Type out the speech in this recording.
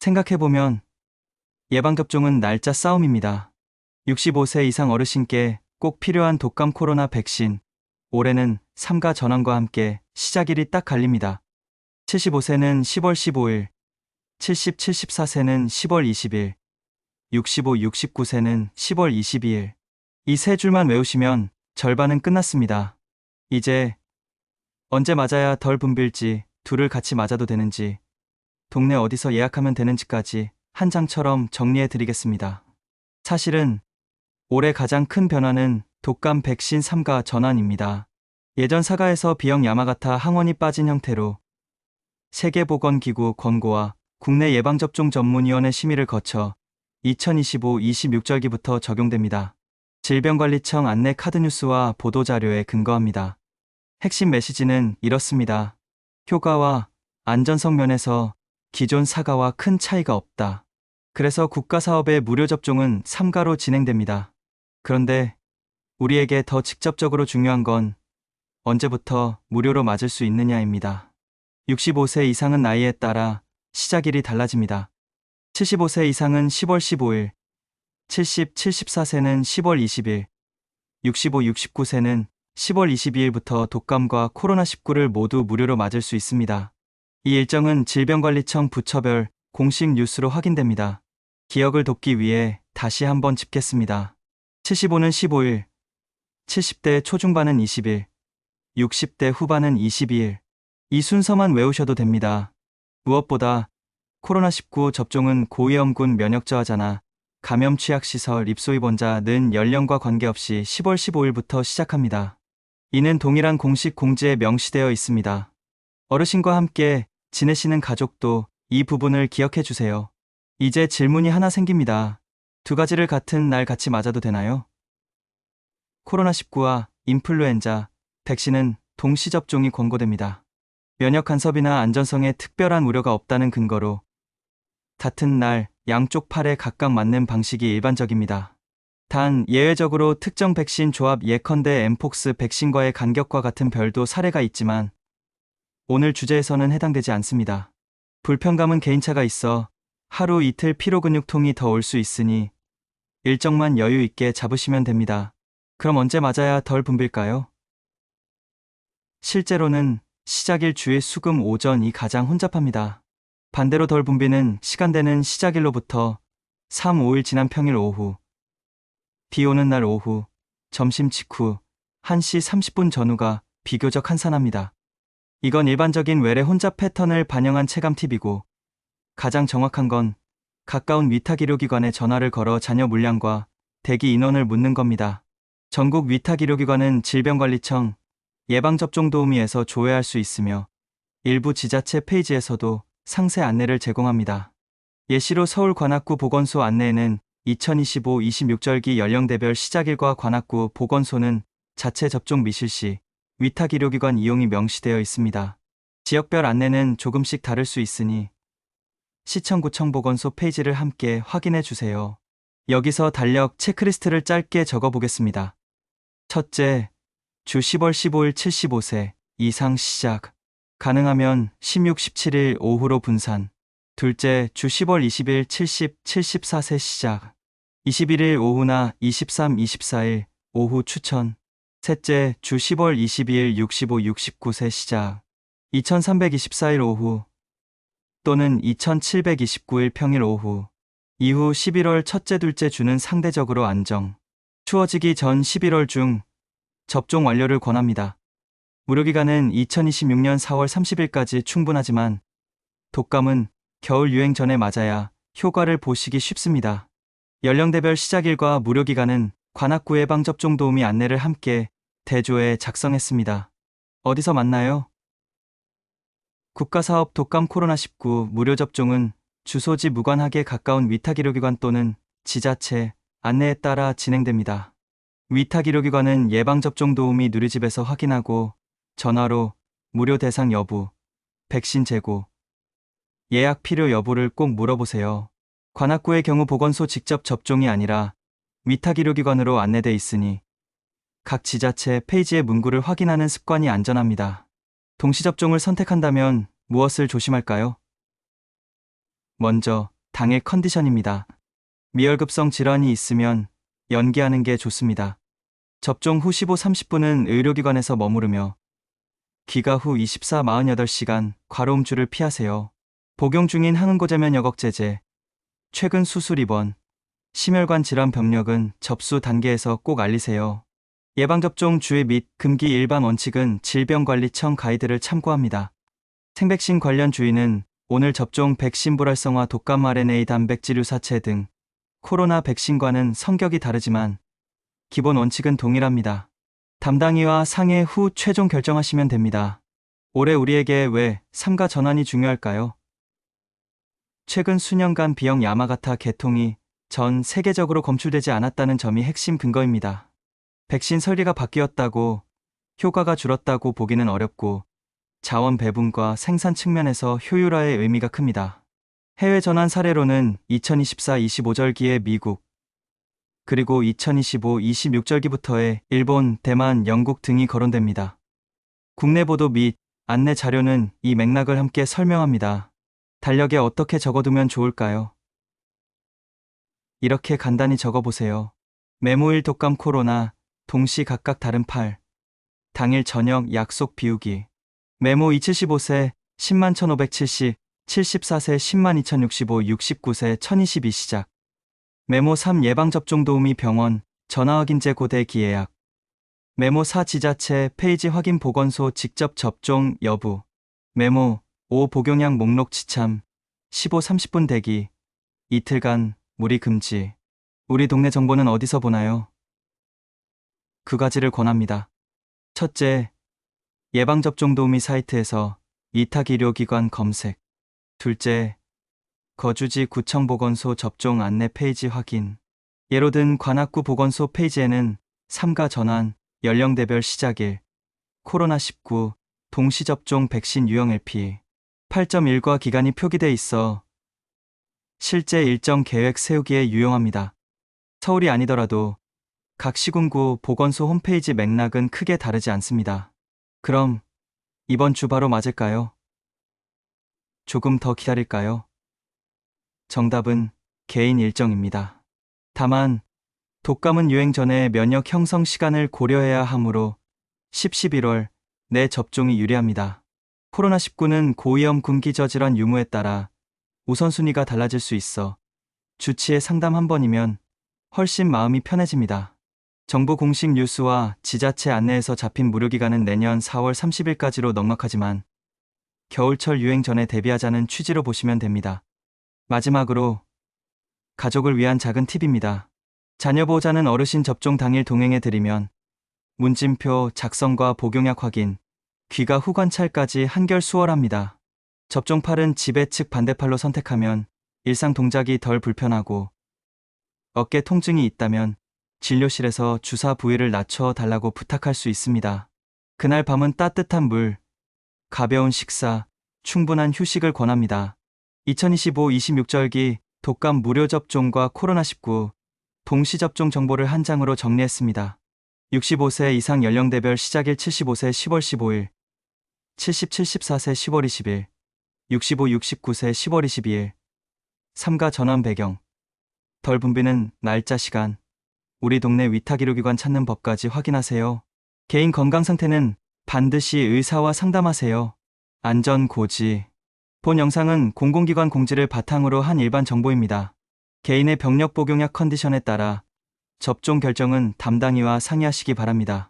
생각해보면 예방접종은 날짜 싸움입니다. 65세 이상 어르신께 꼭 필요한 독감 코로나 백신. 올해는 삼가 전환과 함께 시작일이 딱 갈립니다. 75세는 10월 15일, 70, 74세는 10월 20일, 65, 69세는 10월 22일. 이 세 줄만 외우시면 절반은 끝났습니다. 이제 언제 맞아야 덜 붐빌지, 둘을 같이 맞아도 되는지, 동네 어디서 예약하면 되는지까지 한 장처럼 정리해 드리겠습니다. 사실은 올해 가장 큰 변화는 독감 백신 3가 전환입니다. 예전 사가에서 B형 야마가타 항원이 빠진 형태로 세계보건기구 권고와 국내 예방접종 전문위원회 심의를 거쳐 2025-26절기부터 적용됩니다. 질병관리청 안내 카드뉴스와 보도자료에 근거합니다. 핵심 메시지는 이렇습니다. 효과와 안전성 면에서 기존 사가와 큰 차이가 없다. 그래서 국가사업의 무료 접종은 3가로 진행됩니다. 그런데 우리에게 더 직접적으로 중요한 건 언제부터 무료로 맞을 수 있느냐입니다. 65세 이상은 나이에 따라 시작일이 달라집니다. 75세 이상은 10월 15일, 70, 74세는 10월 20일, 65, 69세는 10월 22일부터 독감과 코로나19를 모두 무료로 맞을 수 있습니다. 이 일정은 질병관리청 부처별 공식 뉴스로 확인됩니다. 기억을 돕기 위해 다시 한번 짚겠습니다. 75는 15일, 70대 초중반은 20일, 60대 후반은 22일. 이 순서만 외우셔도 됩니다. 무엇보다 코로나19 접종은 고위험군 면역 저하자나 감염 취약시설 입소 입원자는 연령과 관계없이 10월 15일부터 시작합니다. 이는 동일한 공식 공지에 명시되어 있습니다. 어르신과 함께 지내시는 가족도 이 부분을 기억해 주세요. 이제 질문이 하나 생깁니다. 두 가지를 같은 날 같이 맞아도 되나요? 코로나19와 인플루엔자 백신은 동시 접종이 권고됩니다. 면역 간섭이나 안전성에 특별한 우려가 없다는 근거로 같은 날 양쪽 팔에 각각 맞는 방식이 일반적입니다. 단 예외적으로 특정 백신 조합 예컨대 엠폭스 백신과의 간격과 같은 별도 사례가 있지만 오늘 주제에서는 해당되지 않습니다. 불편감은 개인차가 있어 하루 이틀 피로근육통이 더 올 수 있으니 일정만 여유 있게 잡으시면 됩니다. 그럼 언제 맞아야 덜 붐빌까요? 실제로는 시작일 주의 수금 오전이 가장 혼잡합니다. 반대로 덜 붐비는 시간대는 시작일로부터 3, 5일 지난 평일 오후, 비 오는 날 오후, 점심 직후 1시 30분 전후가 비교적 한산합니다. 이건 일반적인 외래 혼잡 패턴을 반영한 체감 팁이고 가장 정확한 건 가까운 위탁의료기관에 전화를 걸어 자녀 물량과 대기 인원을 묻는 겁니다. 전국 위탁의료기관은 질병관리청 예방접종도우미에서 조회할 수 있으며 일부 지자체 페이지에서도 상세 안내를 제공합니다. 예시로 서울관악구 보건소 안내에는 2025-26절기 연령대별 시작일과 관악구 보건소는 자체 접종 미실시 위탁의료기관 이용이 명시되어 있습니다. 지역별 안내는 조금씩 다를 수 있으니 시청구청 보건소 페이지를 함께 확인해 주세요. 여기서 달력 체크리스트를 짧게 적어보겠습니다. 첫째, 주 10월 15일 75세 이상 시작. 가능하면 16, 17일 오후로 분산. 둘째, 주 10월 20일 70, 74세 시작. 21일 오후나 23, 24일 오후 추천. 셋째, 주 10월 22일 65, 69세 시작. 2324일 오후 또는 2729일 평일 오후. 이후 11월 첫째, 둘째 주는 상대적으로 안정. 추워지기 전 11월 중 접종 완료를 권합니다. 무료기간은 2026년 4월 30일까지 충분하지만 독감은 겨울 유행 전에 맞아야 효과를 보시기 쉽습니다. 연령대별 시작일과 무료기간은 관악구 예방접종도우미 안내를 함께 대조해 작성했습니다. 어디서 만나요? 국가사업 독감 코로나19 무료 접종은 주소지 무관하게 가까운 위탁의료기관 또는 지자체 안내에 따라 진행됩니다. 위탁의료기관은 예방접종도우미 누리집에서 확인하고 전화로 무료 대상 여부, 백신 재고, 예약 필요 여부를 꼭 물어보세요. 관악구의 경우 보건소 직접 접종이 아니라 위탁의료기관으로 안내돼 있으니 각 지자체 페이지의 문구를 확인하는 습관이 안전합니다. 동시접종을 선택한다면 무엇을 조심할까요? 먼저 당일 컨디션입니다. 미열급성 질환이 있으면 연기하는 게 좋습니다. 접종 후 15-30분은 의료기관에서 머무르며 귀가 후 24-48시간 과로음주를 피하세요. 복용 중인 항응고제면 여걱제제, 최근 수술 입원, 심혈관 질환 병력은 접수 단계에서 꼭 알리세요. 예방접종 주의 및 금기 일반 원칙은 질병관리청 가이드를 참고합니다. 생백신 관련 주의는 오늘 접종 백신 불활성화 독감 RNA 단백질 유사체 등 코로나 백신과는 성격이 다르지만 기본 원칙은 동일합니다. 담당의와 상의 후 최종 결정하시면 됩니다. 올해 우리에게 왜 삼가 전환이 중요할까요? 최근 수년간 B형 야마가타 계통이 전 세계적으로 검출되지 않았다는 점이 핵심 근거입니다. 백신 설계가 바뀌었다고 효과가 줄었다고 보기는 어렵고 자원 배분과 생산 측면에서 효율화의 의미가 큽니다. 해외 전환 사례로는 2024-25절기에 미국, 그리고 2025-26절기부터의 일본, 대만, 영국 등이 거론됩니다. 국내 보도 및 안내 자료는 이 맥락을 함께 설명합니다. 달력에 어떻게 적어두면 좋을까요? 이렇게 간단히 적어보세요. 메모일 독감 코로나, 동시 각각 다른 8. 당일 저녁 약속 비우기. 메모 275세 101,570, 74세 102,065, 69세 1022 시작. 메모 3 예방접종 도우미 병원, 전화확인제 고대 기예약. 메모 4 지자체 페이지 확인 보건소 직접 접종 여부. 메모 5 복용량 목록 지참, 15-30분 대기, 이틀간 무리 금지. 우리 동네 정보는 어디서 보나요? 두 가지를 권합니다. 첫째, 예방접종 도우미 사이트에서 위탁의료기관 검색. 둘째, 거주지 구청 보건소 접종 안내 페이지 확인. 예로 든 관악구 보건소 페이지에는 삼가 전환, 연령대별 시작일, 코로나19, 동시접종 백신 유형 LP, 8.1과 기간이 표기돼 있어 실제 일정 계획 세우기에 유용합니다. 서울이 아니더라도 각 시군구 보건소 홈페이지 맥락은 크게 다르지 않습니다. 그럼 이번 주 바로 맞을까요? 조금 더 기다릴까요? 정답은 개인 일정입니다. 다만 독감은 유행 전에 면역 형성 시간을 고려해야 하므로 10-11월 내 접종이 유리합니다. 코로나19는 고위험 금기저질환 유무에 따라 우선순위가 달라질 수 있어 주치의 상담 한 번이면 훨씬 마음이 편해집니다. 정부 공식 뉴스와 지자체 안내에서 잡힌 무료기간은 내년 4월 30일까지로 넉넉하지만 겨울철 유행 전에 대비하자는 취지로 보시면 됩니다. 마지막으로 가족을 위한 작은 팁입니다. 자녀 보호자는 어르신 접종 당일 동행해 드리면 문진표 작성과 복용약 확인, 귀가 후 관찰까지 한결 수월합니다. 접종팔은 지배 측 반대팔로 선택하면 일상 동작이 덜 불편하고 어깨 통증이 있다면 진료실에서 주사 부위를 낮춰 달라고 부탁할 수 있습니다. 그날 밤은 따뜻한 물, 가벼운 식사, 충분한 휴식을 권합니다. 2025-26절기 독감 무료 접종과 코로나19 동시접종 정보를 한 장으로 정리했습니다. 65세 이상 연령대별 시작일 75세 10월 15일, 70-74세 10월 20일, 65-69세 10월 22일. 삼가 전환 배경. 덜 붐비는 날짜 시간. 우리 동네 위탁의료기관 찾는 법까지 확인하세요. 개인 건강 상태는 반드시 의사와 상담하세요. 안전 고지. 본 영상은 공공기관 공지를 바탕으로 한 일반 정보입니다. 개인의 병력 복용약 컨디션에 따라 접종 결정은 담당의와 상의하시기 바랍니다.